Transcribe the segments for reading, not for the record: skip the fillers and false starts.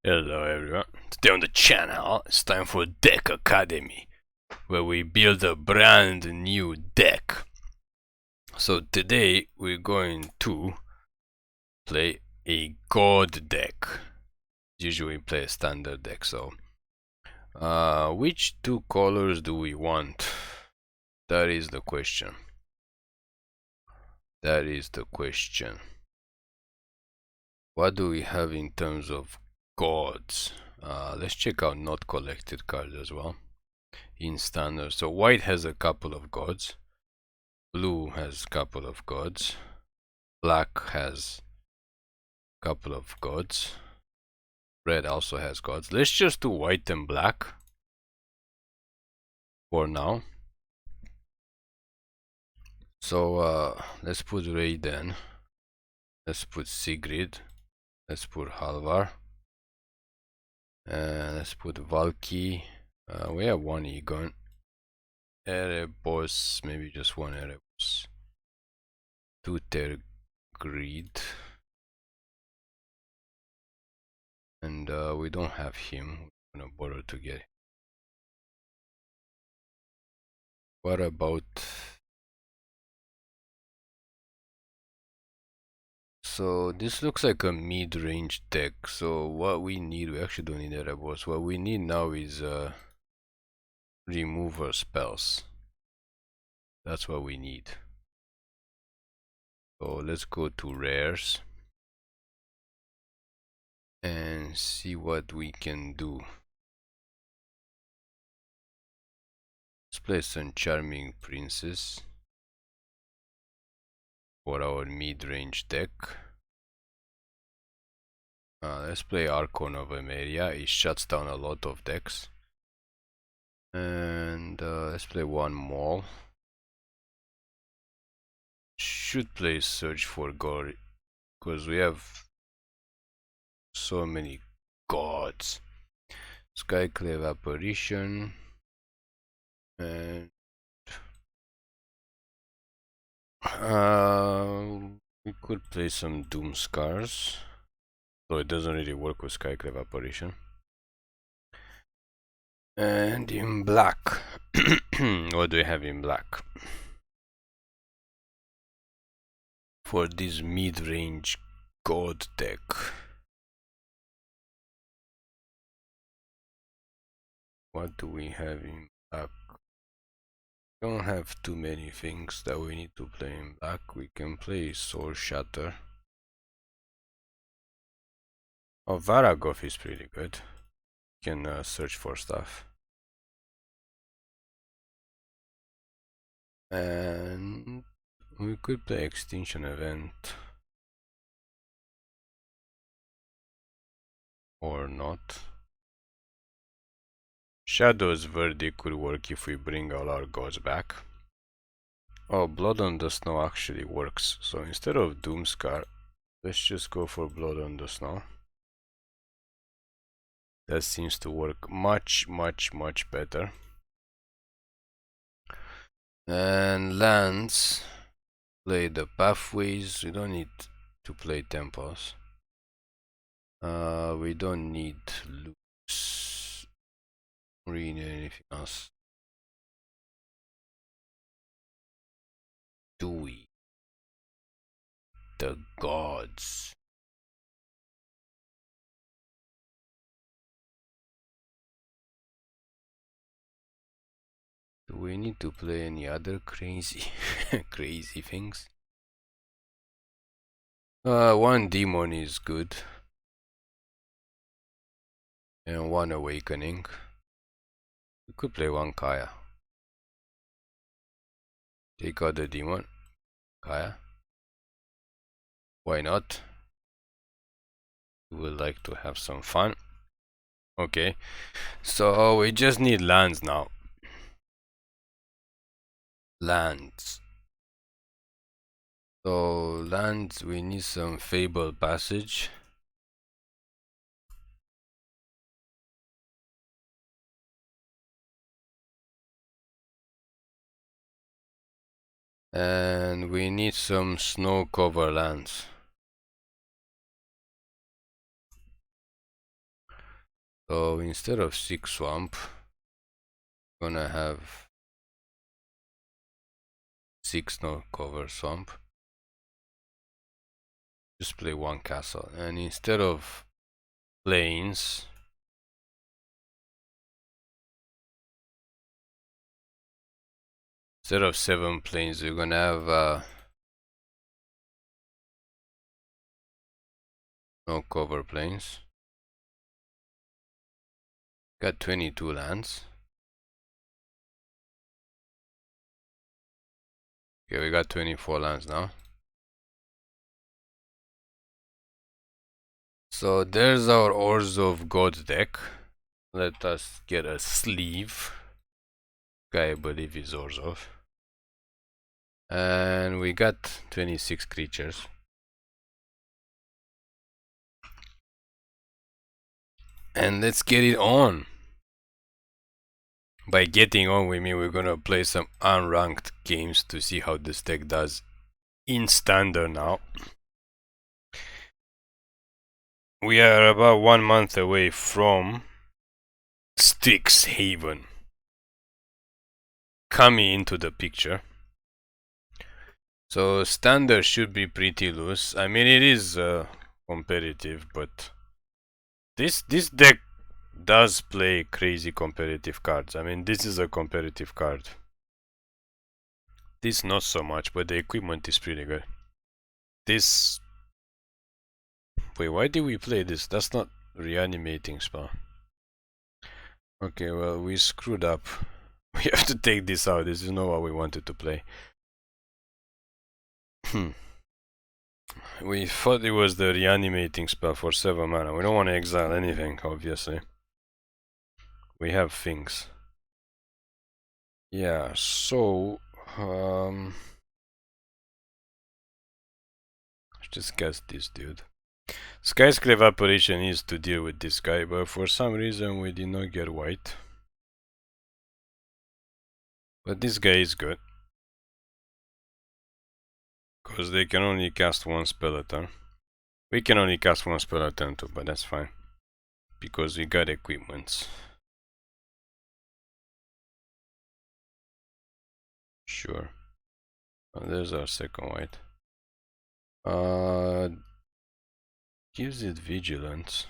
Hello everyone, today on the channel it's time for Deck Academy, where we build a brand new deck. So today we're going to play a god deck. Usually we play a standard deck, so which two colors do we want? That is the question. What do we have in terms of gods? Let's check out not collected cards as well in standard. So white has a couple of gods, blue has a couple of gods, black has a couple of gods, red also has gods. Let's just do white and black for now. So let's put Reidane, let's put Sigrid, let's put Halvar, and let's put Valki. We have one Egon, Erebos, maybe just one Erebos, two Tergrid, and we don't have him. We're gonna borrow to get him. What about... So this looks like a mid-range deck, so what we need, we actually don't need Erebos. What we need now is remover spells. That's what we need. So let's go to rares and see what we can do. Let's play some Charming Princess for our mid-range deck. Let's play Archon of Emeria. It shuts down a lot of decks. And let's play one Maul. Should play Search for God because we have so many gods. Skyclave Apparition, and we could play some Doom Scars, so it doesn't really work with Skyclave Apparition. And in black, what do we have in black for this mid-range god deck? What do we have in black? Don't have too many things that we need to play in black. We can play Soul Shatter. Oh, Varragoth is pretty good. You can search for stuff. And we could play Extinction Event. Or not. Shadow's Verdict could work if we bring all our gods back. Oh, Blood on the Snow actually works. So instead of Doomscar, let's just go for Blood on the Snow. That seems to work much better. And lands, play the pathways. We don't need to play temples. We don't need loops. Really anything else. Do we? The gods. Do we need to play any other crazy crazy things? One demon is good. And one awakening. We could play one Kaya. Take out the demon. Kaya. Why not? We would like to have some fun. Okay. So we just need lands now. Lands. So lands, we need some Fable Passage. And we need some snow cover lands. So instead of 6 swamp, gonna have 6 no cover swamp. Just play 1 castle, and instead of plains, instead of 7 plains, we're gonna have no cover plains. Got 22 lands. Okay, we got 24 lands now. So there's our Orzhov Gods deck. Let us get a sleeve. Guy, I believe is Orzhov. And we got 26 creatures. And let's get it on. By getting on, we mean we're gonna play some unranked games to see how this deck does in standard now. We are about 1 month away from Strixhaven coming into the picture. So standard should be pretty loose. I mean, it is competitive, but this deck does play crazy competitive cards. I mean, this is a competitive card. This not so much, but the equipment is pretty good. This... Wait, why did we play this? That's not reanimating spell. Okay, well, we screwed up. We have to take this out. This is not what we wanted to play. We thought it was the reanimating spell for 7 mana. We don't want to exile anything, obviously. We have things. Yeah, so... let's just cast this dude. Skyclave Apparition is to deal with this guy, but for some reason we did not get white. But this guy is good. Because they can only cast 1 spell a turn. We can only cast 1 spell a turn too, but that's fine. Because we got equipments. Sure. Oh, there's our second white. Gives it vigilance.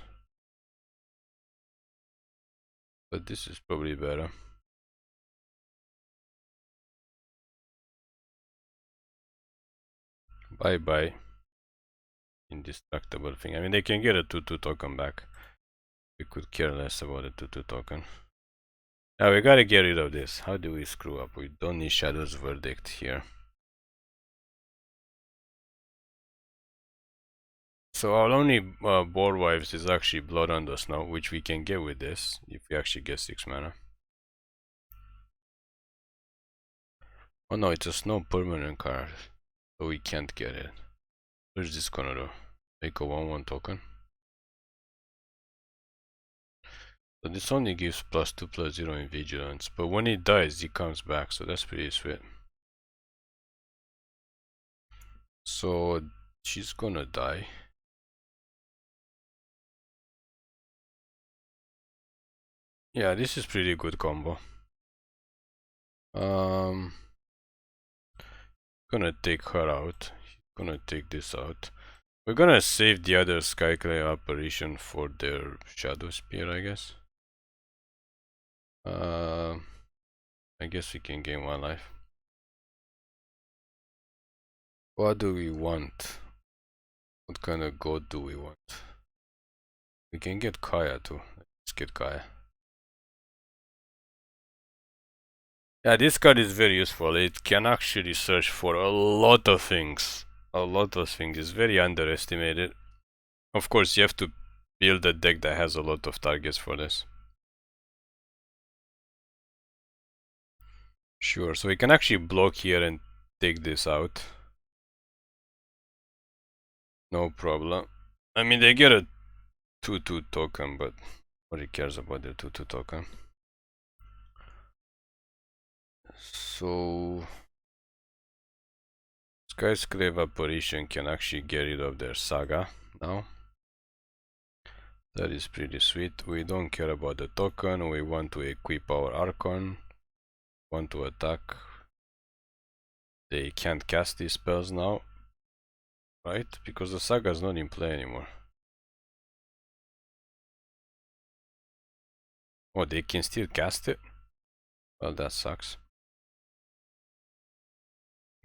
But this is probably better. Bye bye. Indestructible thing. I mean, they can get a 2/2 token back. We could care less about a 2/2 token. Now we gotta get rid of this. How do we screw up? We don't need Shadow's Verdict here. So our only board wives is actually Blood on the Snow, which we can get with this if we actually get 6 mana. Oh no, it's a snow permanent card, so we can't get it. What's this gonna do? Make a 1/1 token. So this only gives +2/+0 in vigilance, but when it dies, it comes back, so that's pretty sweet. So she's gonna die. Yeah, this is pretty good combo. Gonna take her out. Gonna take this out. We're gonna save the other Skyclave Apparition for their Shadow Spear, I guess. I guess we can gain 1 life. What do we want? What kind of god do we want? We can get Kaya too. Let's get Kaya. Yeah, this card is very useful. It can actually search for a lot of things. A lot of things. It's very underestimated. Of course, you have to build a deck that has a lot of targets for this. Sure, so we can actually block here and take this out. No problem. I mean, they get a 2/2 token, but nobody cares about their 2/2 token. So Skyclave Apparition can actually get rid of their Saga now. That is pretty sweet. We don't care about the token. We want to equip our Archon. Want to attack. They can't cast these spells now, right? Because the Saga is not in play anymore. Oh, they can still cast it? Well, that sucks.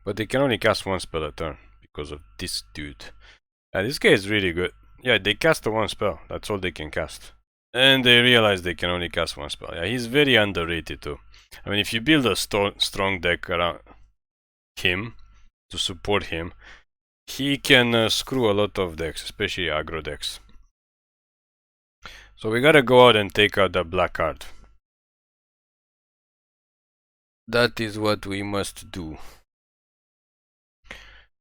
But they can only cast one spell a turn because of this dude. This guy is really good. Yeah, they cast the one spell. That's all they can cast. And they realize they can only cast one spell. Yeah, he's very underrated too. I mean, if you build a strong deck around him to support him, he can screw a lot of decks, especially aggro decks. So we gotta go out and take out the black card. That is what we must do.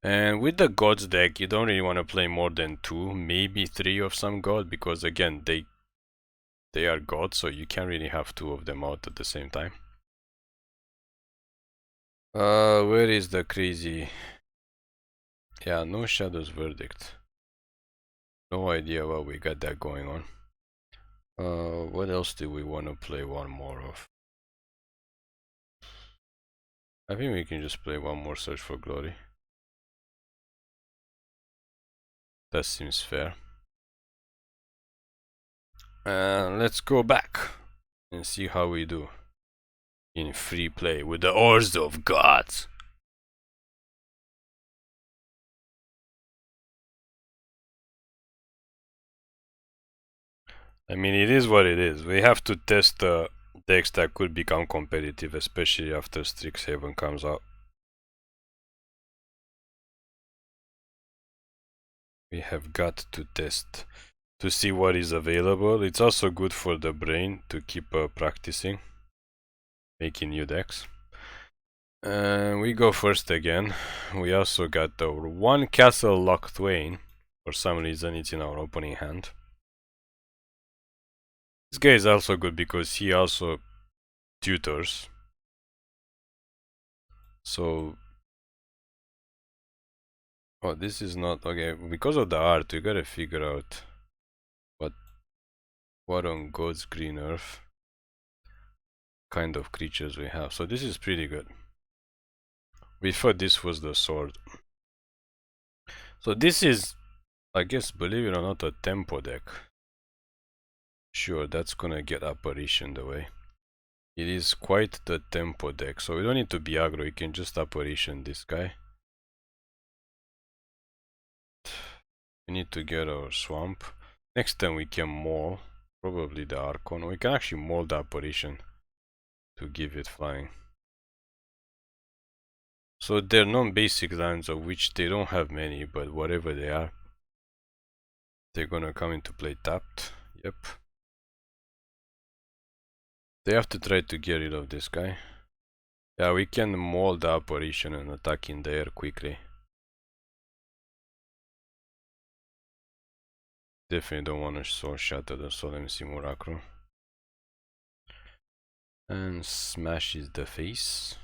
And with the gods deck, you don't really want to play more than 2, maybe 3 of some god, because again, they are gods, so you can't really have 2 of them out at the same time. Where is the crazy? Yeah, no Shadow's Verdict. No idea what we got that going on. What else do we want to play one more of? I think we can just play one more Search for Glory. That seems fair. Let's go back and see how we do in free play with the Orzhov Gods. I mean, it is what it is. We have to test decks that could become competitive, especially after Strixhaven comes out. We have got to test to see what is available. It's also good for the brain to keep practicing, making new decks. We go first again. We also got our one Castle Locthwain. For some reason, it's in our opening hand. This guy is also good because he also tutors. So, oh, this is not okay. Because of the art, we gotta figure out what on God's Green Earth kind of creatures we have. So this is pretty good. We thought this was the sword. So this is, I guess, believe it or not, a tempo deck. Sure, that's gonna get Apparition the way. It is quite the tempo deck, so we don't need to be aggro, we can just Apparition this guy. We need to get our Swamp. Next time we can Maul, probably the Archon. We can actually Maul the Apparition to give it flying. So they're non-basic lands, of which they don't have many, but whatever they are, they're gonna come into play tapped. Yep. They have to try to get rid of this guy. Yeah, we can Maul the Apparition and attack in the air quickly. Definitely don't want to Soul Shatter the Solemn Simulacrum. And smashes the face.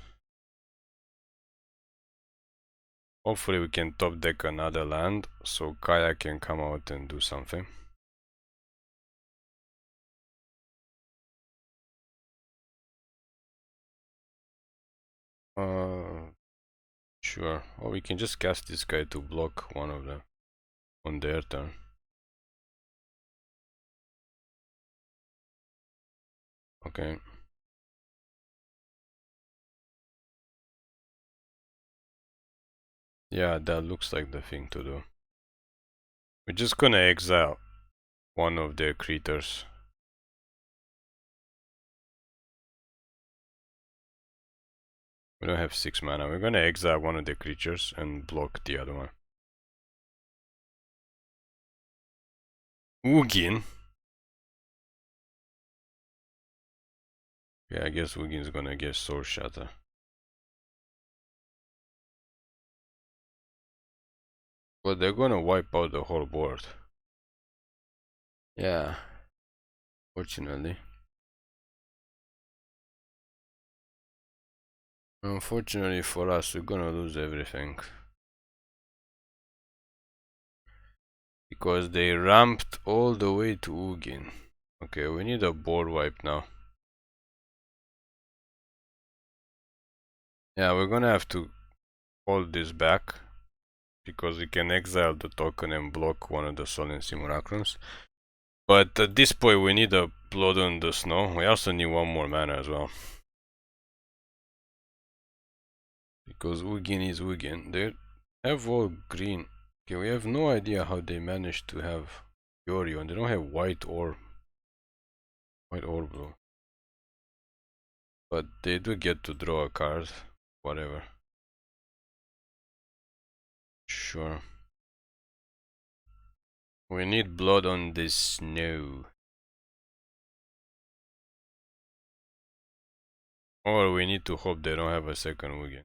Hopefully we can top deck another land, so Kaya can come out and do something. Sure. Or we can just cast this guy to block one of them on their turn. Okay. Yeah, that looks like the thing to do. We're just gonna exile one of their creatures. We don't have 6 mana. We're gonna exile one of the creatures and block the other one. Ugin. Yeah, I guess Ugin's gonna get Soul Shatter. But they're gonna wipe out the whole board. Yeah. Fortunately. Unfortunately for us, we're gonna lose everything. because they ramped all the way to Ugin. Okay, we need a board wipe now. Yeah, we're gonna have to hold this back because we can exile the token and block one of the Solemn Simulacrums. But at this point we need a Blood on the Snow. We also need one more mana as well. Because Ugin is Ugin. They have all green. Okay, we have no idea how they managed to have Yorion. They don't have white or blue. But they do get to draw a card. Whatever. Sure. We need Blood on the Snow. Or we need to hope they don't have a second Ugin.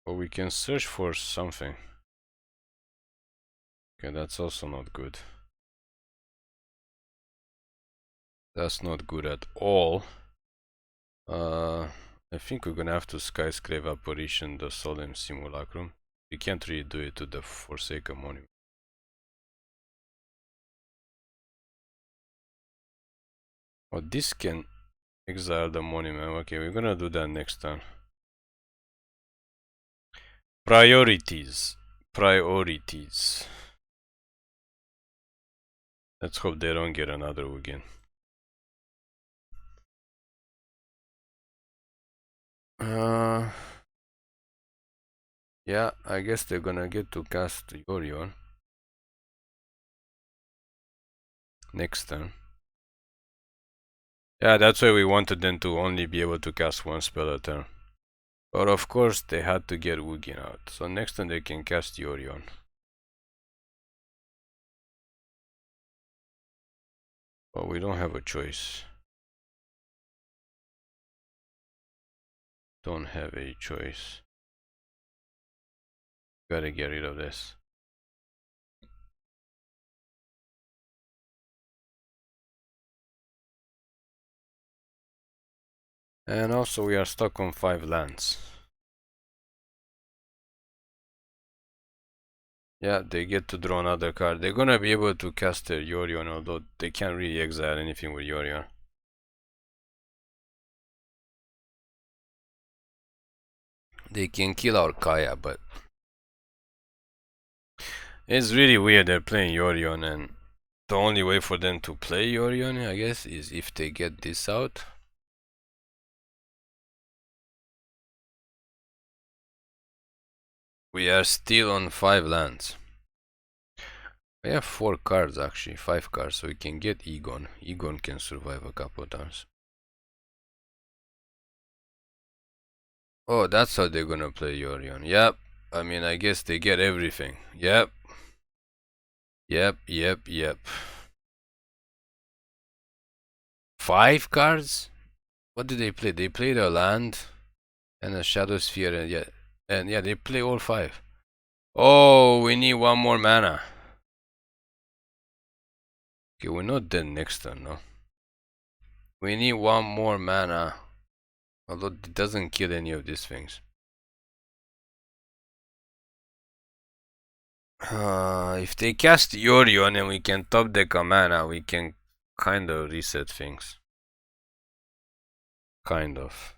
Or we can search for something. Okay, that's also not good. That's not good at all. I think we're gonna have to Skyclave Apparition the Solemn Simulacrum. We can't really do it to the Forsaken Monument. Oh, this can exile the monument. Okay, we're gonna do that next time. Priorities. Priorities. Let's hope they don't get another again. Yeah, I guess they're gonna get to cast Yorion next turn. Yeah, that's why we wanted them to only be able to cast one spell a turn. But of course they had to get Ugin out. So next turn they can cast Yorion. But we don't have a choice. Don't have a choice. Gotta get rid of this. And also we are stuck on 5 lands. Yeah, they get to draw another card. They're gonna be able to cast their Yorion, although they can't really exile anything with Yorion. They can kill our Kaya, but it's really weird they're playing Yorion, and the only way for them to play Yorion, I guess, is if they get this out. We are still on 5 lands. We have 4 cards actually, 5 cards, so we can get Egon. Egon can survive a couple of times. Oh, that's how they're gonna play Yorion. Yep. I mean, I guess they get everything. Yep. Yep. 5 cards? What do they play? They play the land and a Shadow Sphere, and yeah, they play all 5. Oh, we need one more mana. Okay, we're not dead next turn, no. We need one more mana. Although it doesn't kill any of these things. If they cast Yorion and we can top deck a mana, we can kind of reset things. Kind of.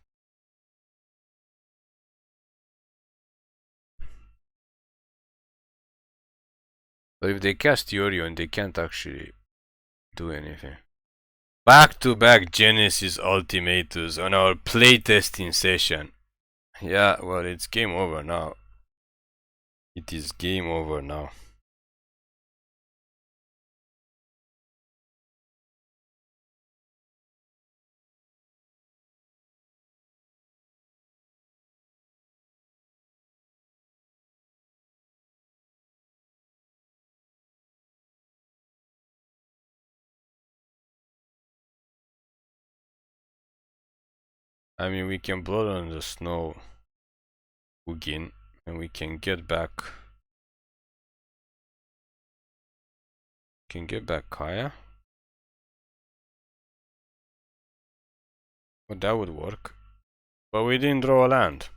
But if they cast Yorion, they can't actually do anything. Back-to-back Genesis Ultimatus on our playtesting session. Yeah, well, it's game over now. It is game over now. I mean, we can Blood on the Snow Ugin, and we can get back. Can get back Kaya. But that would work. But we didn't draw a land.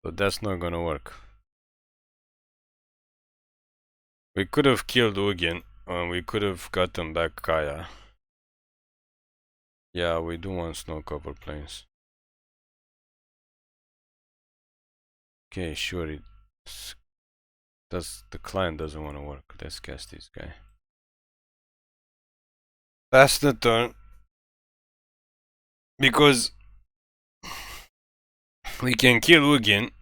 So that's not gonna work. We could have killed Ugin, and we could have gotten back Kaya. Yeah, we do want snow cover plains. Okay, sure, the client doesn't want to work. Let's cast this guy. Pass the turn. Because we can kill Ugin.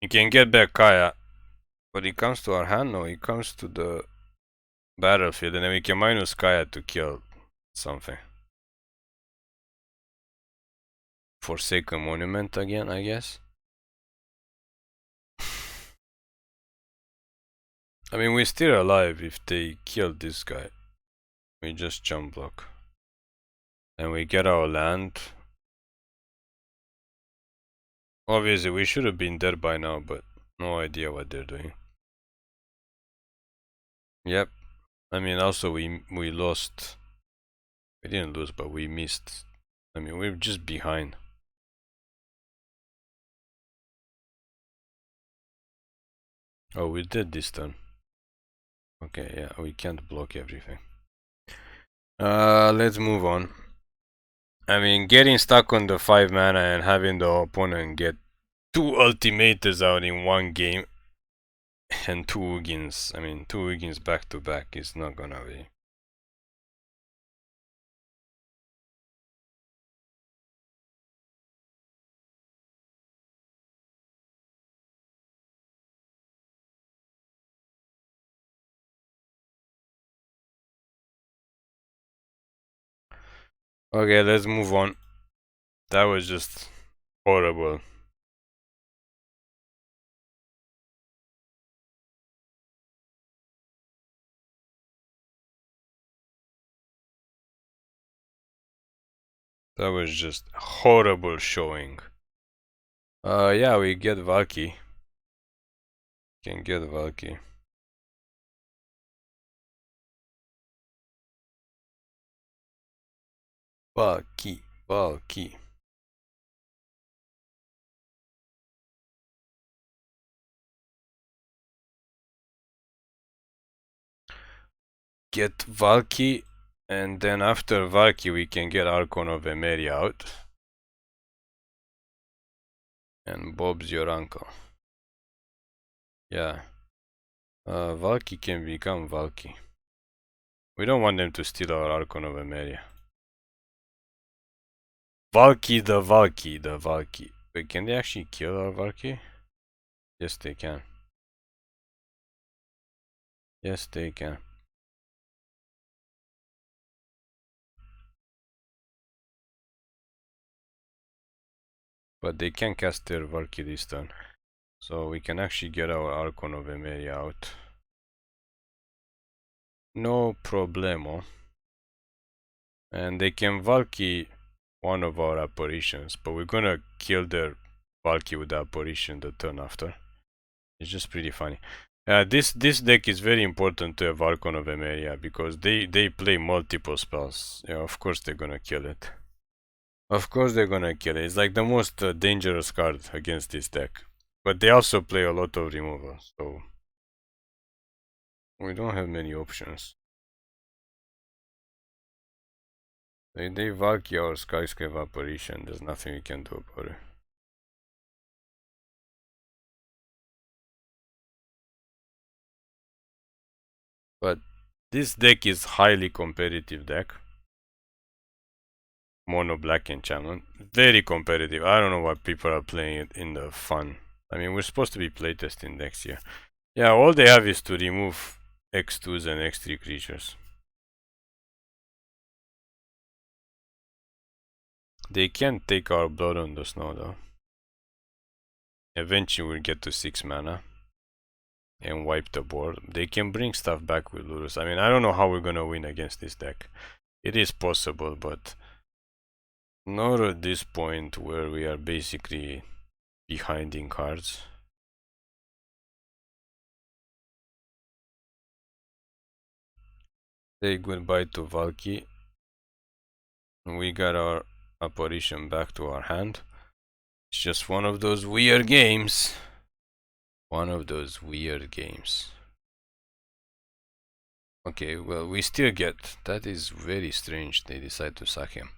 We can get back Kaya. But he comes to our hand? No, he comes to the battlefield, and then we can minus Kaya to kill something. Forsaken Monument again, I guess. I mean, we're still alive if they kill this guy. We just jump block. And we get our land. Obviously, we should have been dead by now, but no idea what they're doing. Yep. I mean, also we lost. We didn't lose, but we missed. I mean, we're just behind. Oh, we did this turn. Okay, yeah, we can't block everything. Let's move on. I mean, getting stuck on the 5 mana and having the opponent get 2 ultimators out in one game and 2 Ugins. I mean, 2 Ugins back to back is not gonna be. Okay, let's move on. That was just horrible. That was just horrible showing. Yeah, we get Valki. Can get Valki. Valki. Get Valki, and then after Valki we can get Archon of Emeria out. And Bob's your uncle. Yeah. Valki can become Valki. We don't want them to steal our Archon of Emeria. Valki the Valki. Wait, can they actually kill our Valki? Yes, they can. Yes, they can. But they can cast their Valki this turn. So we can actually get our Archon of Emeria out. No problemo. And they can Valki one of our apparitions, but we're gonna kill their Valki with the apparition the turn after. It's just pretty funny. This deck is very important to have Archon of Emeria because they play multiple spells. Yeah, of course they're gonna kill it. Of course they're gonna kill it. It's like the most dangerous card against this deck. But they also play a lot of removal, so we don't have many options. They Valki our Skyclave Apparition. There's nothing we can do about it. But this deck is highly competitive deck. Mono black enchantment. Very competitive. I don't know why people are playing it in the fun. I mean, we're supposed to be playtesting next year. Yeah, all they have is to remove X2s and X3 creatures. They can't take our Blood on the Snow though. Eventually we'll get to 6 mana and wipe the board. They can bring stuff back with Lurus. I mean, I don't know how we're gonna win against this deck. It is possible, but not at this point where we are basically behind in cards. Say goodbye to Valki. We got our apparition back to our hand. It's just one of those weird games. One of those weird games. Okay, well, we still get... That is very strange, they decide to sack him.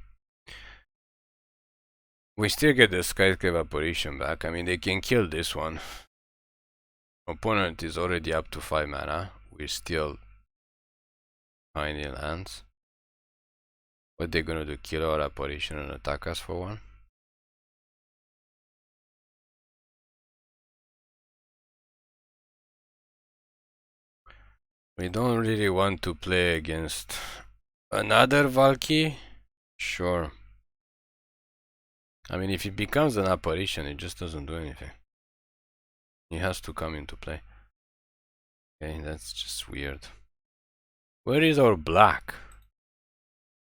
We still get the Skyclave Apparition back. I mean, they can kill this one. Opponent is already up to 5 mana. We're still tiny lands. What they gonna do? Kill our Apparition and attack us for one? We don't really want to play against another Valki. Sure. I mean, if it becomes an Apparition, it just doesn't do anything. It has to come into play. Okay, that's just weird. Where is our black?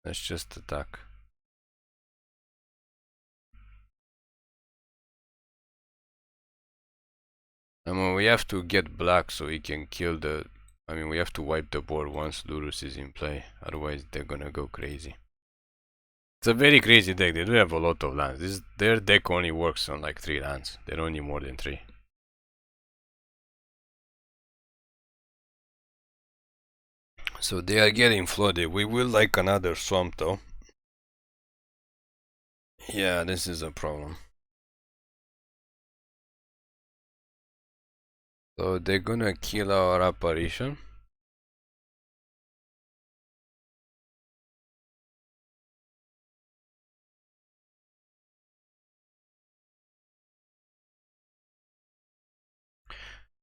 Let's just attack. I mean, we have to get black so we can kill the... I mean, we have to wipe the board once Lurus is in play. Otherwise, they're gonna go crazy. It's a very crazy deck. They do have a lot of lands. Their deck only works on like 3 lands. They don't need more than 3. So they are getting flooded. We will like another swamp though. Yeah, this is a problem. So they're gonna kill our Apparition.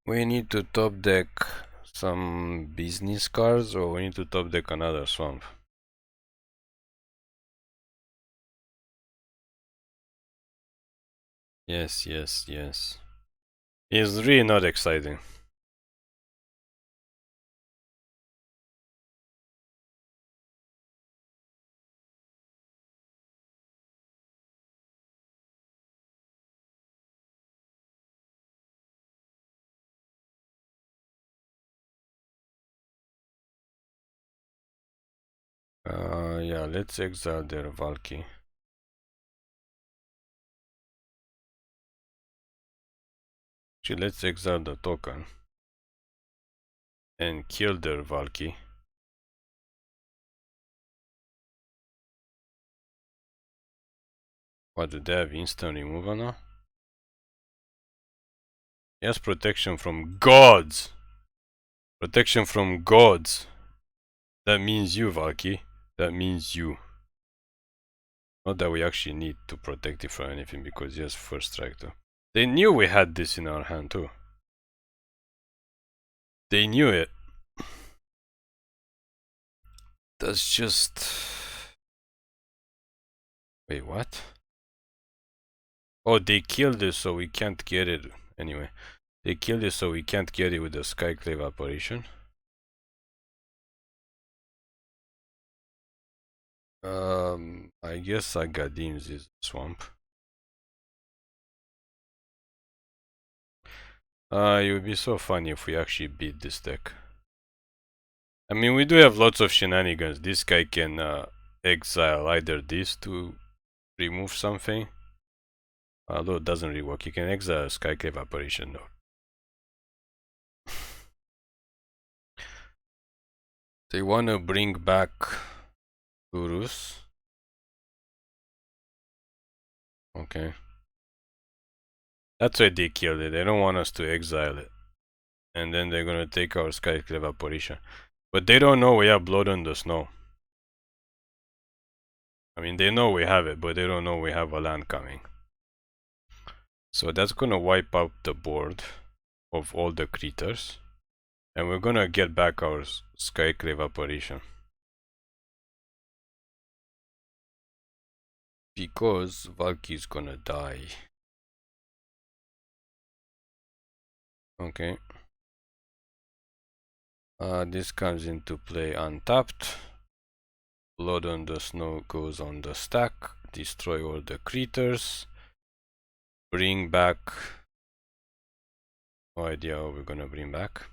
We need to top deck some business cards, or we need to top deck another swamp. Yes, yes, yes. It's really not exciting. Yeah, let's exile their Valki. Actually, let's exile the token and kill their Valki. What, do they have instant removal now? Yes, protection from gods! Protection from gods! That means you, Valki. That means you. Not that we actually need to protect it from anything, because yes, first strike though. They knew we had this in our hand too. They knew it. That's just... Wait, what? Oh, they killed it so we can't get it. Anyway, they killed it so we can't get it with the Skyclave Apparition. I guess Agadim's is swamp. It would be so funny if we actually beat this deck. I mean, we do have lots of shenanigans. This guy can exile either this to remove something. Although it doesn't really work. You can exile Skyclave Apparition though. They wanna bring back Urus. Okay. That's why they killed it. They don't want us to exile it. And then they're gonna take our Skyclave Apparition. But they don't know we have Blood on the Snow. I mean, they know we have it, but they don't know we have a land coming. So that's gonna wipe out the board of all the creatures. And we're gonna get back our Skyclave Apparition. Because Valki is gonna die. Okay. This comes into play untapped. Blood on the Snow goes on the stack. Destroy all the creatures. Bring back... No idea how we're gonna bring back.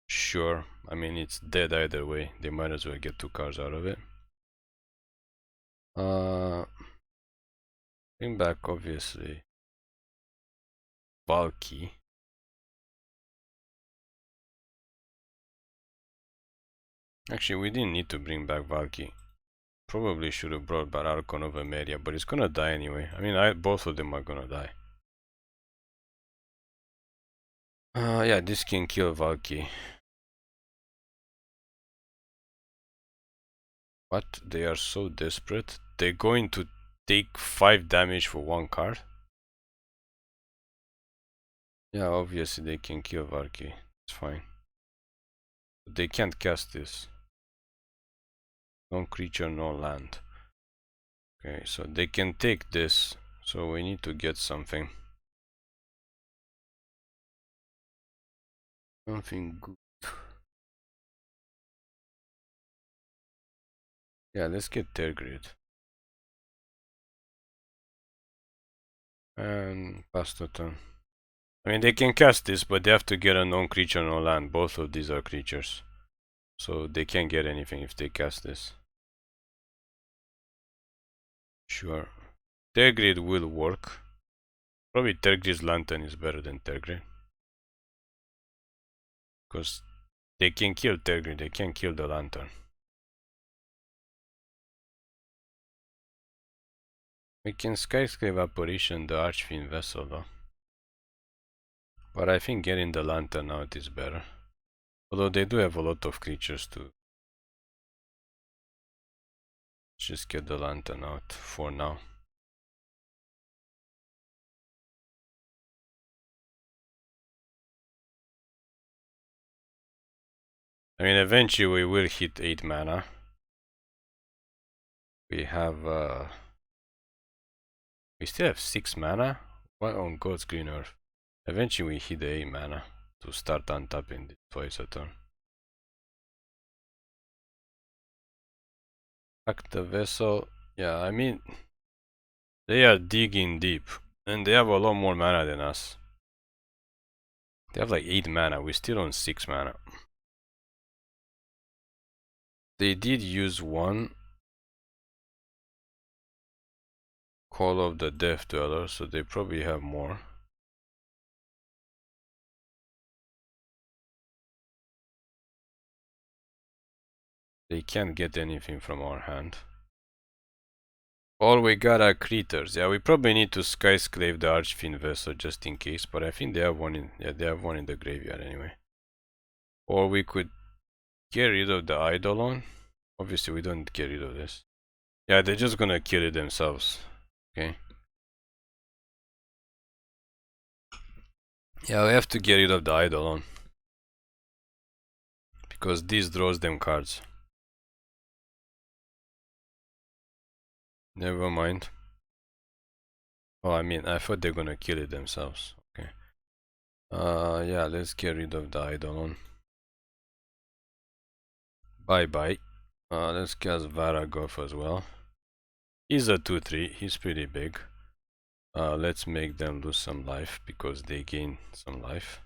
Sure, I mean it's dead either way. They might as well get 2 cards out of it. Bring back, obviously, Valki. Actually, we didn't need to bring back Valki. Probably should have brought back Archon of Emeria, but it's gonna die anyway. I mean, both of them are gonna die. Yeah, this can kill Valki. What? They are so desperate. They're going to take 5 damage for 1 card? Yeah, obviously they can kill Valki. It's fine. But they can't cast this. No creature, no land. Okay, so they can take this. So we need to get something. Something good. Yeah, let's get Tergrid. And pass the turn. I mean, they can cast this, but they have to get a non-creature, no land. Both of these are creatures. So they can't get anything if they cast this. Sure. Tergrid will work. Probably Tergrid's Lantern is better than Tergrid. Because they can kill Tergrid, they can't kill the Lantern. We can Skyclave Apparition the Archfiend Vessel though. But I think getting the Lantern out is better. Although they do have a lot of creatures too. Just get the Lantern out for now. I mean, eventually we will hit 8 mana. We have we still have 6 mana. What on God's Green Earth? Eventually we hit 8 mana to start untapping this twice a turn. Back the vessel. Yeah, I mean, they are digging deep and they have a lot more mana than us. They have like 8 mana, we're still on 6 mana. They did use one Call of the Death Dweller, so they probably have more. They can't get anything from our hand. All we got are critters. Yeah, we probably need to Skyclave the Archfiend Vessel just in case, but I think they have one in, yeah, they have one in the graveyard anyway. Or we could get rid of the Eidolon. Obviously we don't get rid of this. Yeah, they're just gonna kill it themselves. Okay. Yeah, we have to get rid of the Eidolon. Because this draws them cards. Never mind. Oh, I mean, I thought they're gonna kill it themselves. Okay. Yeah, let's get rid of the Eidolon. Bye bye. Let's cast Varragoth as well. He's a 2/3, he's pretty big. Let's make them lose some life because they gain some life.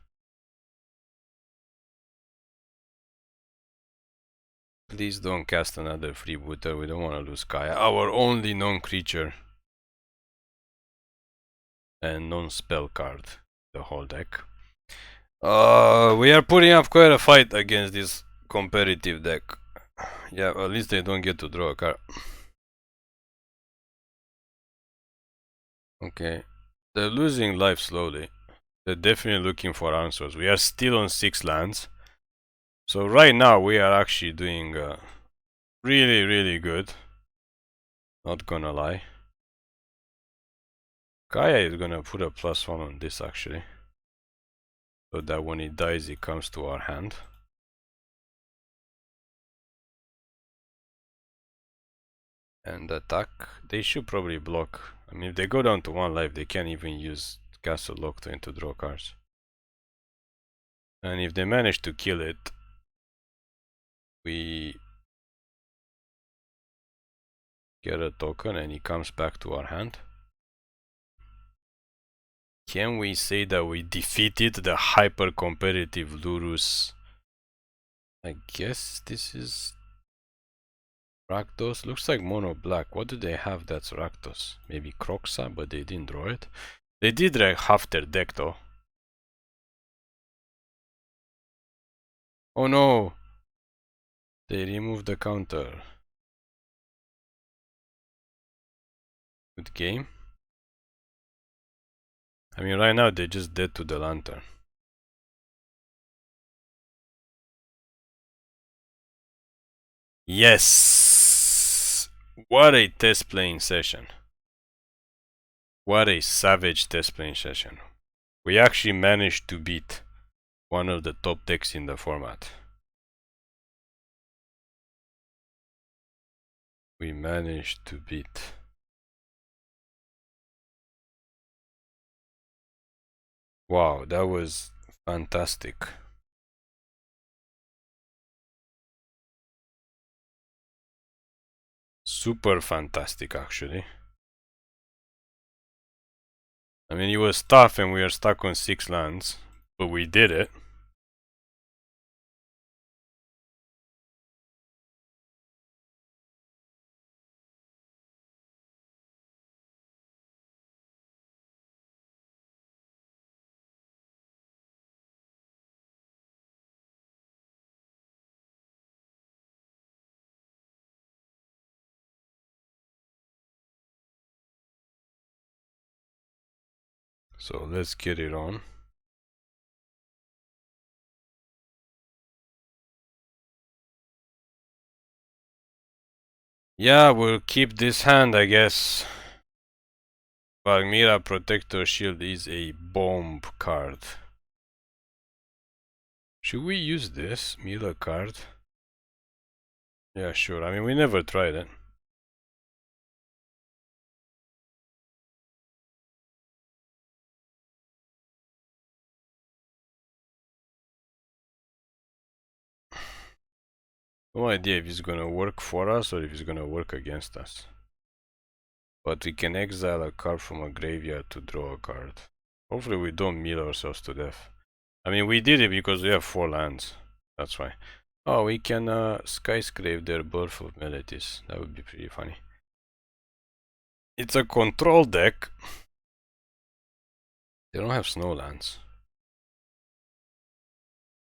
Please don't cast another freebooter, we don't want to lose Kaya, our only non-creature and non-spell card, the whole deck. We are putting up quite a fight against this competitive deck. Yeah, at least they don't get to draw a card. Okay, they're losing life slowly. They're definitely looking for answers. We are still on 6 lands. So right now we are actually doing really, really good. Not gonna lie. Kaya is gonna put a +1 on this actually. So that when it dies it comes to our hand. And attack. They should probably block. I mean, if they go down to 1 life, they can't even use Castle Locthwain to draw cards. And if they manage to kill it, we get a token and it comes back to our hand. Can we say that we defeated the hyper competitive Lurus? I guess this is Rakdos looks like mono black. What do they have that's Rakdos? Maybe Kroxa, but they didn't draw it. They did half their deck though. Oh no! They removed the counter. Good game. I mean, right now they just dead to the lantern. Yes! What a test playing session. What a savage test playing session. We actually managed to beat one of the top decks in the format. We managed to beat. Wow, that was fantastic. Super fantastic, actually. I mean, it was tough and we are stuck on 6 lands, but we did it. So let's get it on. Yeah, we'll keep this hand, I guess. Valmira Protector Shield is a bomb card. Should we use this Mila card? Yeah, sure. I mean, we never tried it. No idea if it's gonna work for us or if it's gonna work against us. But we can exile a card from a graveyard to draw a card. Hopefully we don't mill ourselves to death. I mean, we did it because we have 4 lands. That's why. Oh, we can Skyclave their Birth of Melodies. That would be pretty funny. It's a control deck. They don't have snowlands.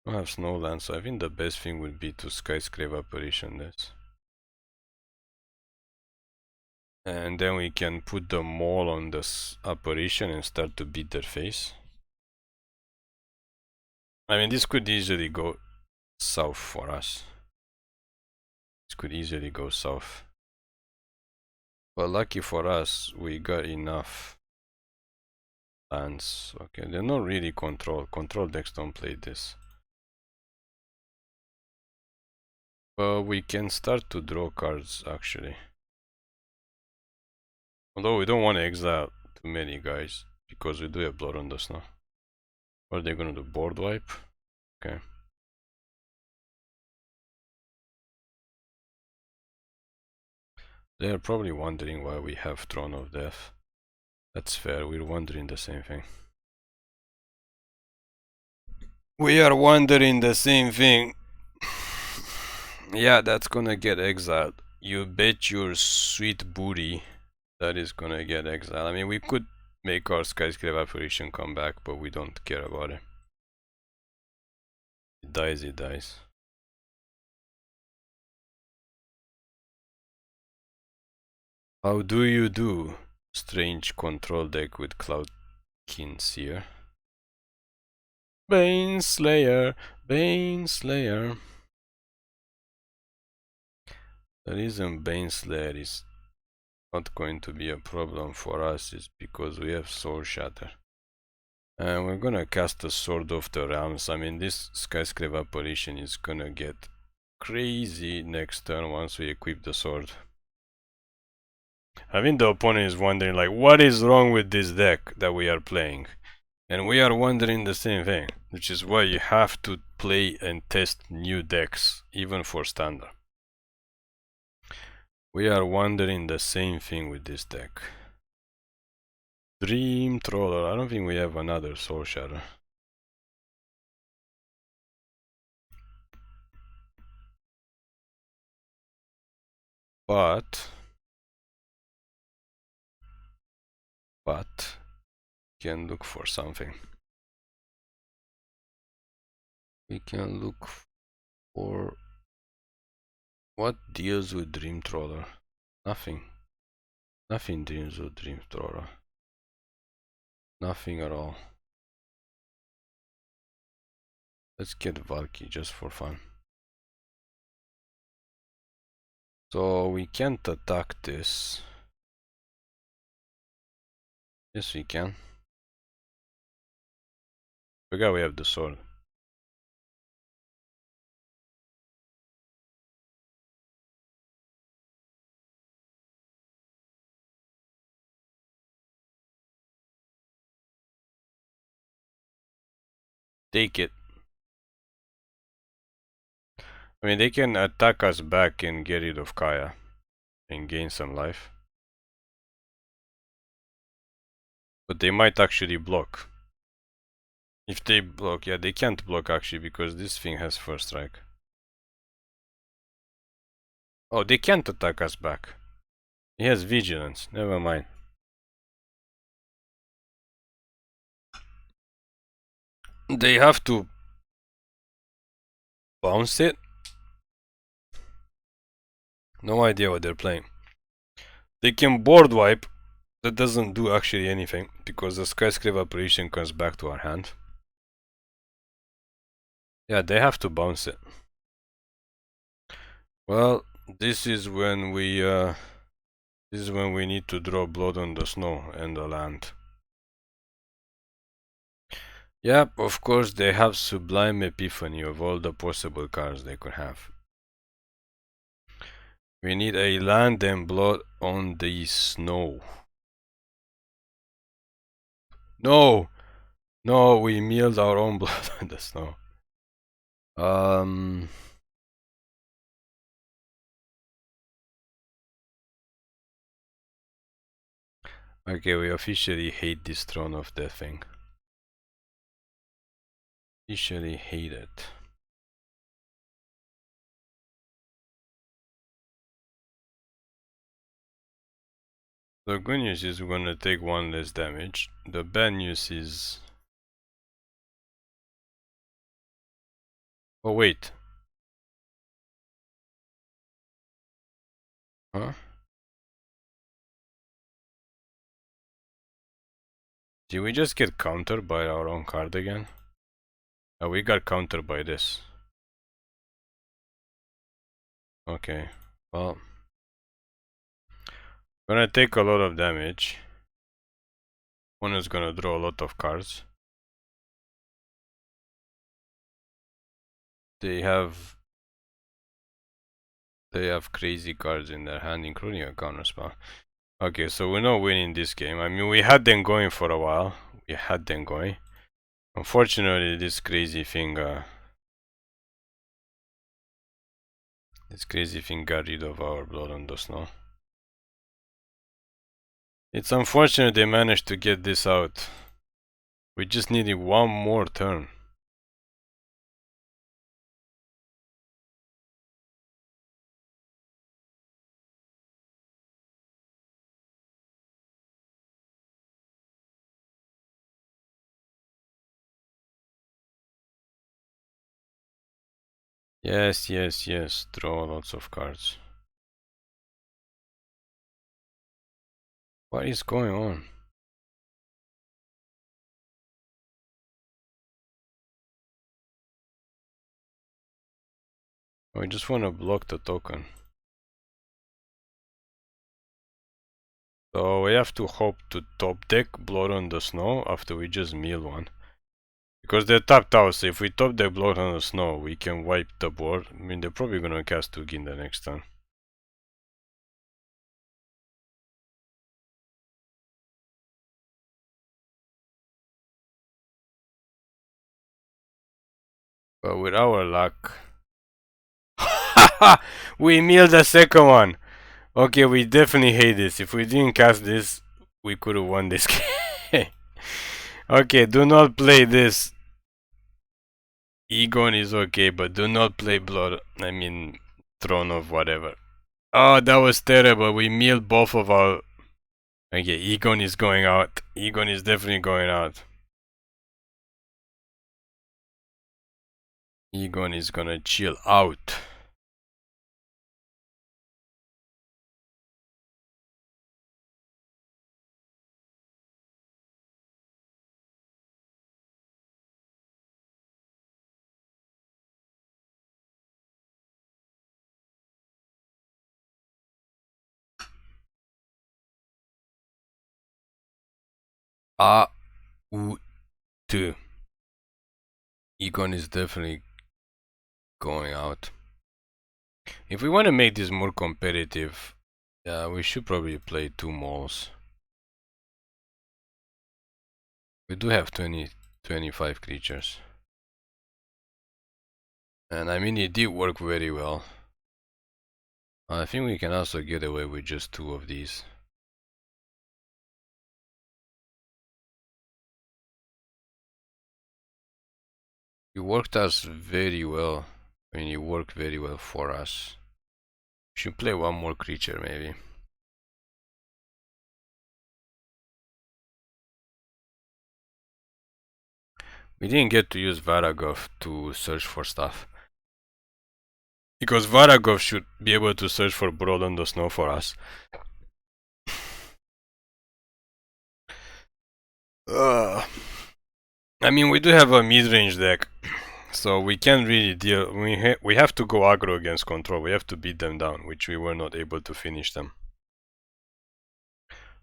They don't have snowlands, so I think the best thing would be to Skyclave Apparition this. And then we can put the Maul on this Apparition and start to beat their face. I mean, this could easily go south for us. This could easily go south. But lucky for us, we got enough lands. Okay, they're not really control. Control decks don't play this. But we can start to draw cards, actually. Although we don't want to exile too many guys, because we do have Blood on the Snow. What are they gonna do? Board wipe? Okay. They are probably wondering why we have Throne of Death. That's fair, we're wondering the same thing. We are wondering the same thing. Yeah, that's gonna get exiled. You bet your sweet booty that is gonna get exiled. I mean, we could make our Skyclave Apparition come back, but we don't care about it. It dies, it dies. How do you do? Strange control deck with Cloudkin Seer. Bane Slayer, Bane Slayer. The reason Bane Slayer is not going to be a problem for us is because we have Soul Shatter. And we're gonna cast a Sword of the Realms. I mean, this Skyclave Apparition is gonna get crazy next turn once we equip the sword. I think the opponent is wondering, like, what is wrong with this deck that we are playing? And we are wondering the same thing, which is why you have to play and test new decks, even for standard. We are wondering the same thing with this deck. Dream Troller. I don't think we have another Soul Shatter. But can look for something. We can look for what deals with Dream Trawler. Nothing. Nothing deals with Dream Trawler. Nothing at all. Let's get Valki just for fun. So we can't attack this. Yes, we can. Forgot we have the sword. Take it. I mean, they can attack us back and get rid of Kaya and gain some life. But they might actually block. If they block, yeah, they can't block actually because this thing has first strike. Oh, they can't attack us back. He has vigilance, never mind. They have to bounce it. No idea what they're playing. They can board wipe. That doesn't do actually anything because the Skyclave Apparition comes back to our hand. Yeah, they have to bounce it. Well, this is when we need to draw Blood on the Snow and the land. Yep, of course they have Sublime Epiphany of all the possible cards they could have. We need a land and Blood on the Snow. No! No, we milled our own blood on the snow. Okay, we officially hate this Throne of Death thing. Officially hate it. The good news is we're gonna take one less damage. The bad news is... Oh wait. Huh? Did we just get countered by our own card again? Oh, we got countered by this. Okay, well... Gonna take a lot of damage. One is gonna draw a lot of cards. They have crazy cards in their hand, including a counterspell. Okay, so we're not winning this game. I mean, we had them going for a while. We had them going. Unfortunately, this crazy thing got rid of our Blood on the Snow. It's unfortunate they managed to get this out. We just needed one more turn. Yes, yes, yes. Draw lots of cards. What is going on? I just want to block the token. So we have to hope to top deck Blood on the Snow after we just mill one. Because they're tapped out, so if we top deck Blood on the Snow, we can wipe the board. I mean, they're probably gonna cast Tugin the next turn. But with our luck... we milled the second one! Okay, we definitely hate this. If we didn't cast this, we could have won this game. Okay, do not play this. Egon is okay, but do not play Blood. I mean, Throne of whatever. Oh, that was terrible. We milled both of our... Okay, Egon is going out. Egon is definitely going out. Egon is gonna chill out. Ah, ooh, two. Egon is definitely going out. If we want to make this more competitive, we should probably play two Mauls. We do have 25 creatures. And I mean, it did work very well. I think we can also get away with just two of these. It worked us very well. I mean, it worked very well for us. We should play one more creature, maybe. We didn't get to use Varragoth to search for stuff. Because Varragoth should be able to search for Brawl on the Snow for us. I mean, we do have a mid-range deck, so we can't really deal. We have to go aggro against control. We have to beat them down, which we were not able to finish them.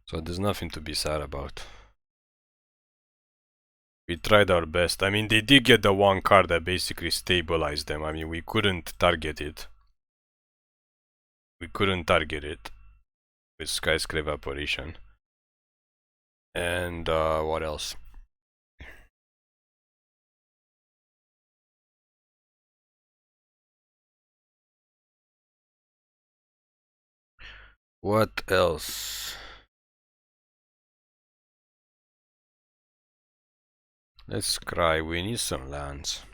So there's nothing to be sad about. We tried our best. I mean, they did get the one card that basically stabilized them. I mean, we couldn't target it. We couldn't target it with Skyclave Apparition. And what else? What else? Let's cry. We need some lands.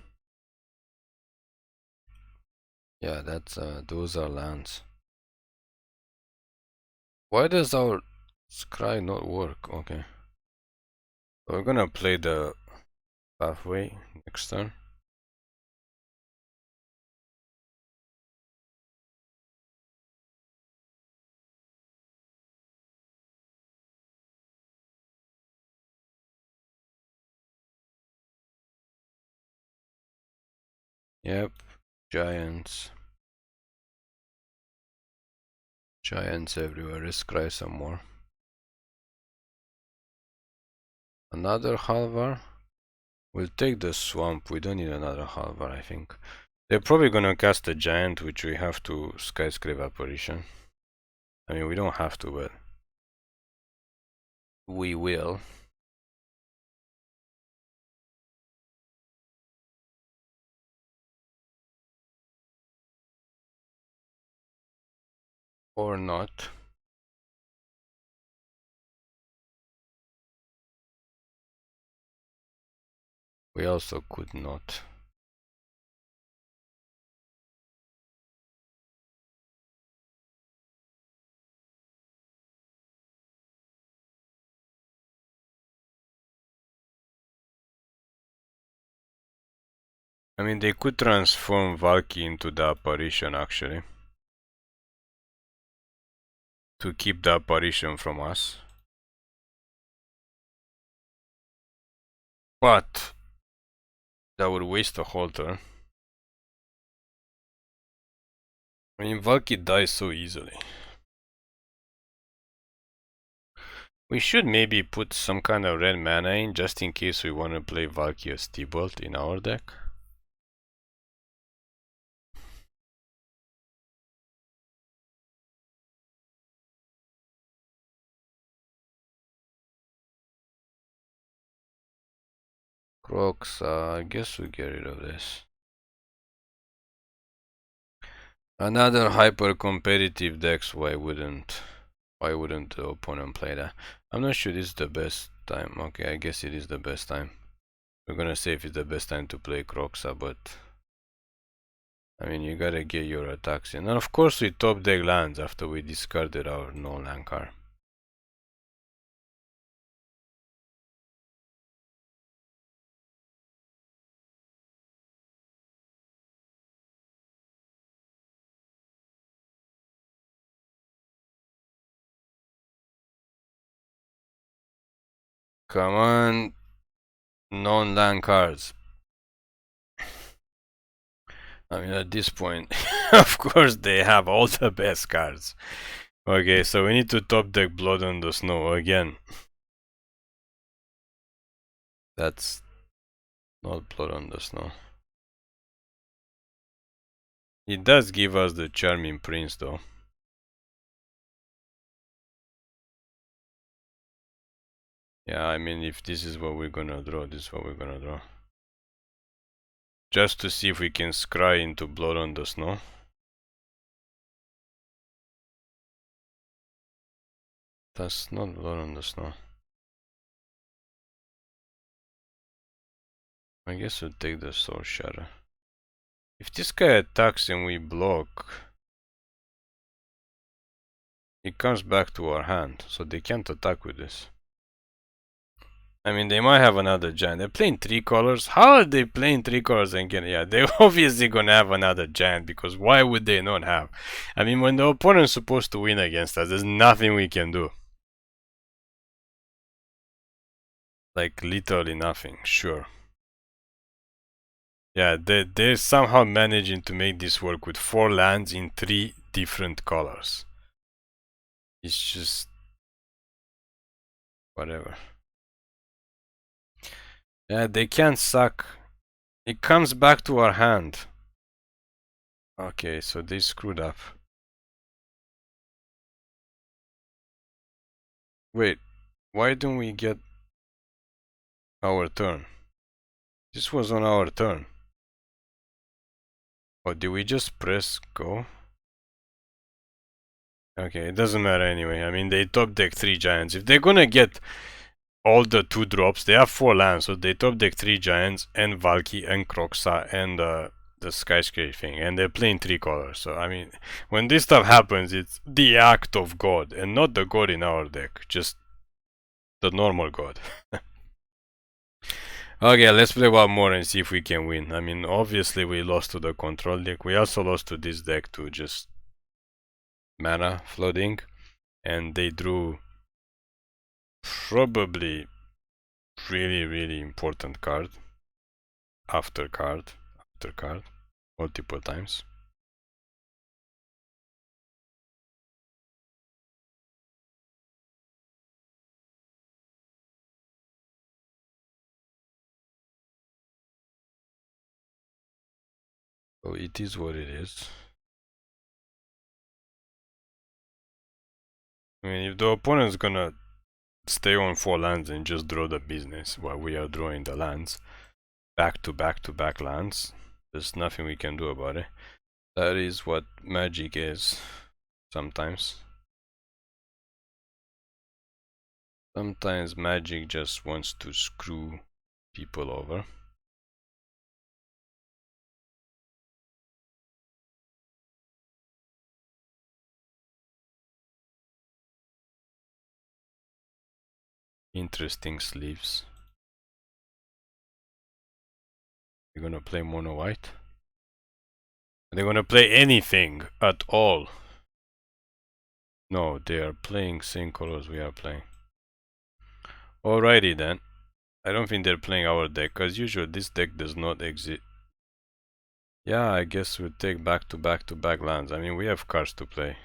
Yeah, that's those are lands. Why does our scry not work? Okay. So we're gonna play the pathway next turn. Yep, giants. Giants everywhere. Let's cry some more. Another Halvar? We'll take the swamp. We don't need another Halvar, I think. They're probably gonna cast a giant, which we have to Skyclave Apparition. I mean, we don't have to, but we will. Or not. We also could not. I mean, they could transform Valki into the apparition actually. To keep the apparition from us. But that would waste a whole turn. I mean, Valki dies so easily. We should maybe put some kind of red mana in just in case we want to play Valki as T-Bolt in our deck. Crocs, I guess we get rid of this. Another hyper competitive decks, why wouldn't the opponent play that? I'm not sure this is the best time. Okay, I guess it is the best time. We're gonna say if it's the best time to play Croxa, but I mean, you gotta get your attacks in. And of course we top deck lands after we discarded our non-land card. Come on, non-land cards. I mean, at this point, of course they have all the best cards. Okay, so we need to top deck Blood on the Snow again. That's not Blood on the Snow. It does give us the Charming Prince though. Yeah, I mean, if this is what we're gonna draw, this is what we're gonna draw. Just to see if we can scry into Blood on the Snow. That's not Blood on the Snow. I guess we'll take the Soul Shatter. If this guy attacks and we block, it comes back to our hand, so they can't attack with this. I mean, they might have another giant. They're playing 3 colors. How are they playing 3 colors and getting? Yeah, they're obviously gonna have another giant, because why would they not have? I mean, when the opponent's supposed to win against us, there's nothing we can do. Like, literally nothing, sure. Yeah, they're somehow managing to make this work with 4 lands in 3 different colors. It's just... whatever. Yeah, they can't suck. It comes back to our hand. Okay, so they screwed up. Wait, why don't we get our turn? This was on our turn. Or did we just press go? Okay, it doesn't matter anyway. I mean, they top deck 3 giants. If they're gonna get all the 2 drops, they have 4 lands, so they top deck 3 giants and Valki and Kroxa and the Skyclave thing, and they're playing 3 colors. So I mean, when this stuff happens, it's the act of God, and not the God in our deck, just the normal God. Okay, let's play one more and see if we can win. I mean, obviously we lost to the control deck. We also lost to this deck to just mana flooding, and they drew probably really important card after card after card multiple times. So it is what it is. I mean, if the opponent's gonna stay on 4 lands and just draw the business while we are drawing the lands, back to back lands, there's nothing we can do about it. That is what Magic is sometimes. Sometimes Magic just wants to screw people over. Interesting sleeves. You're gonna play mono white? Are they gonna play anything at all? No, they are playing same colors we are playing. Alrighty then. I don't think they're playing our deck, as usual this deck does not exist. Yeah, I guess we'll take back to back lands. I mean, we have cards to play.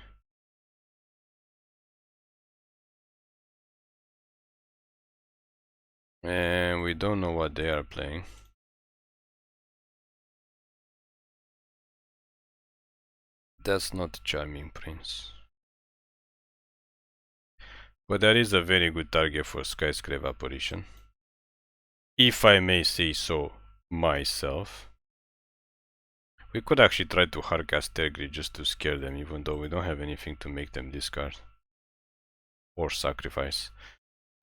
And we don't know what they are playing. That's not Charming Prince. But that is a very good target for Skyclave Apparition, if I may say so myself. We could actually try to hardcast Tergrid just to scare them, even though we don't have anything to make them discard or sacrifice.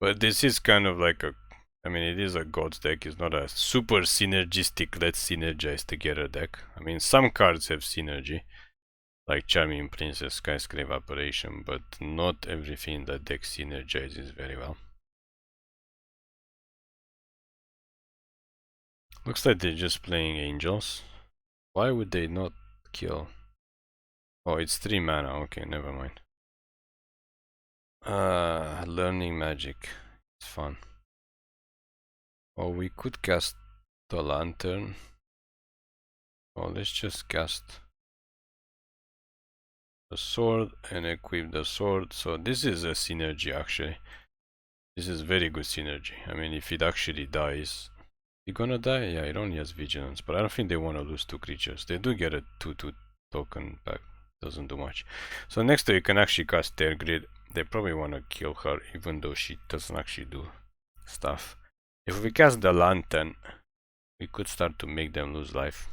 But this is kind of like a I mean, it is a Gods deck. It's not a super synergistic, let's synergize together deck. I mean, some cards have synergy, like Charming Princess, Skyclave Apparition, but not everything in that deck synergizes very well. Looks like they're just playing Angels. Why would they not kill? Oh, it's 3 mana. Okay, never mind. Learning magic. It's fun. Oh, we could cast the Lantern. Oh, let's just cast the sword and equip the sword. So this is a synergy actually. This is very good synergy. I mean, if it actually dies, you gonna die? Yeah, it only has vigilance, but I don't think they want to lose 2 creatures. They do get a 2/2 token back. Doesn't do much. So next to you can actually cast Tergrid. They probably want to kill her, even though she doesn't actually do stuff. If we cast the Lantern, we could start to make them lose life.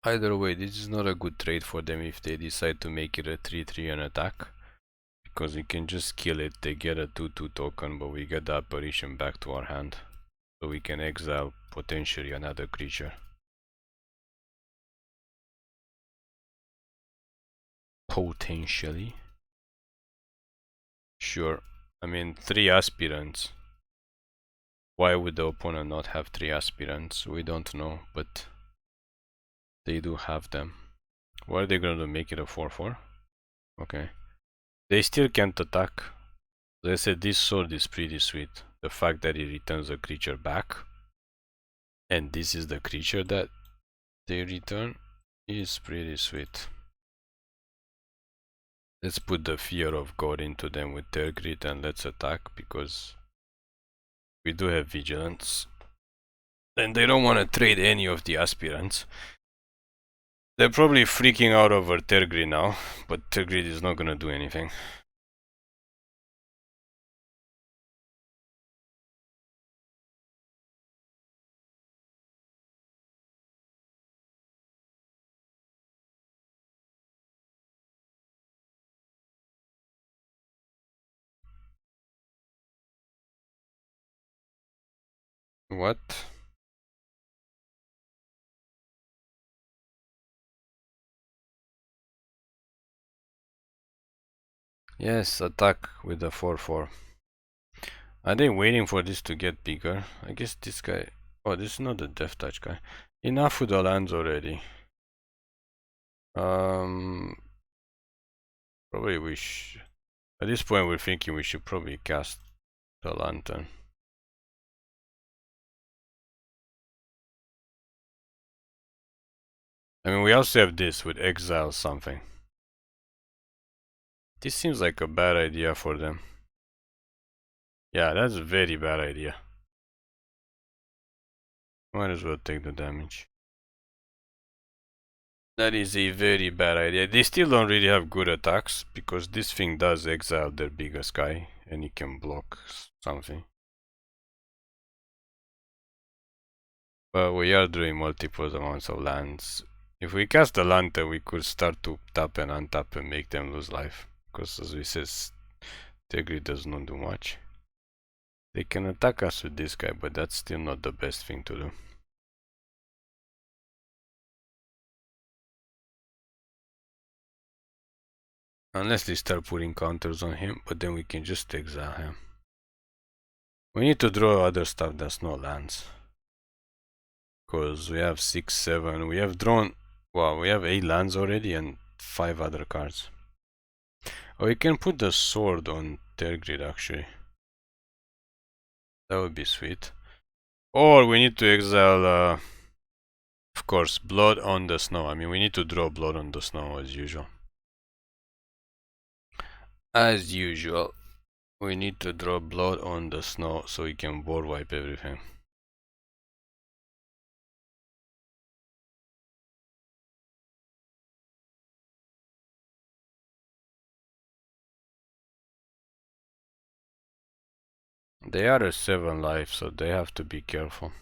Either way, this is not a good trade for them if they decide to make it a 3/3 and attack. Because we can just kill it, they get a 2/2 token, but we get the apparition back to our hand. So we can exile potentially another creature. Potentially. Sure. I mean, 3 aspirants. Why would the opponent not have 3 aspirants? We don't know, but they do have them. What are they going to make it a 4/4? Okay. They still can't attack. They said this sword is pretty sweet. The fact that it returns a creature back, and this is the creature that they return, is pretty sweet. Let's put the fear of God into them with Tergrid and let's attack, because we do have vigilance. And they don't want to trade any of the aspirants. They're probably freaking out over Tergrid now, but Tergrid is not gonna do anything. What? Yes, attack with the 4/4. Are they waiting for this to get bigger? I guess this guy... Oh, this is not the Death Touch guy. Enough with the lands already. Probably we should... At this point we're thinking we should probably cast the Lantern. I mean, we also have this with exile something. This seems like a bad idea for them. Yeah, that's a very bad idea. Might as well take the damage. That is a very bad idea. They still don't really have good attacks, because this thing does exile their biggest guy, and he can block something. But we are doing multiple amounts of lands. If we cast the Lantern, we could start to tap and untap and make them lose life. Because as we said, Tergrid does not do much. They can attack us with this guy, but that's still not the best thing to do. Unless they start putting counters on him, but then we can just exile him. We need to draw other stuff that's not lands. Because we have 6, 7, we have drawn... Wow, we have 8 lands already and 5 other cards. Oh, we can put the sword on Tergrid actually. That would be sweet. Or we need to exile, of course, Blood on the Snow. I mean, we need to draw Blood on the Snow as usual. As usual, we need to draw Blood on the Snow so we can board wipe everything. They are a 7 life, so they have to be careful.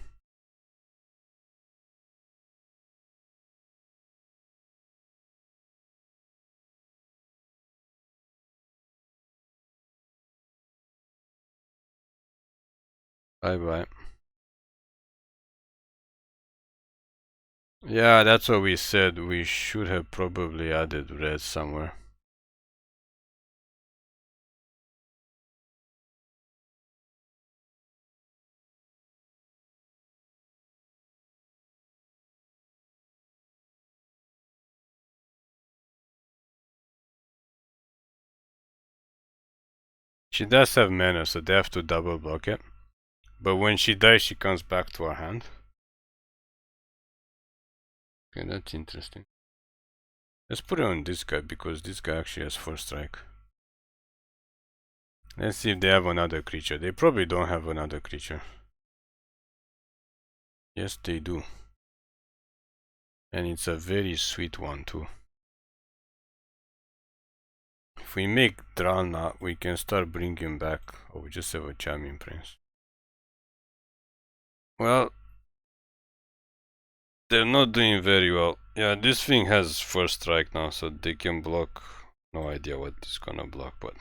Bye bye. Yeah, that's what we said. We should have probably added red somewhere. She does have mana, so they have to double block it. But when she dies, she comes back to our hand. Okay, that's interesting. Let's put it on this guy, because this guy actually has 4 strike. Let's see if they have another creature. They probably don't have another creature. Yes, they do. And it's a very sweet one too. If we make Drana, we can start bringing back... Oh, we just have a Charming Prince. Well, they're not doing very well. Yeah, this thing has 4 strike now, so they can block. No idea what it's gonna block, but...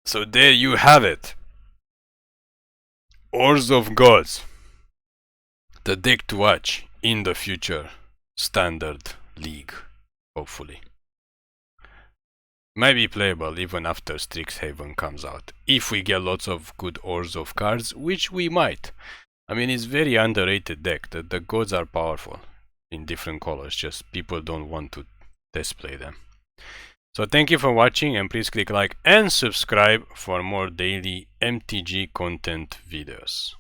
So there you have it. Orzhov Gods. The deck to watch in the future standard league, hopefully. Might be playable even after Strixhaven comes out, if we get lots of good Orzhov cards, which we might. I mean, it's very underrated deck. The gods are powerful in different colors, just people don't want to display them. So thank you for watching, and please click like and subscribe for more daily MTG content videos.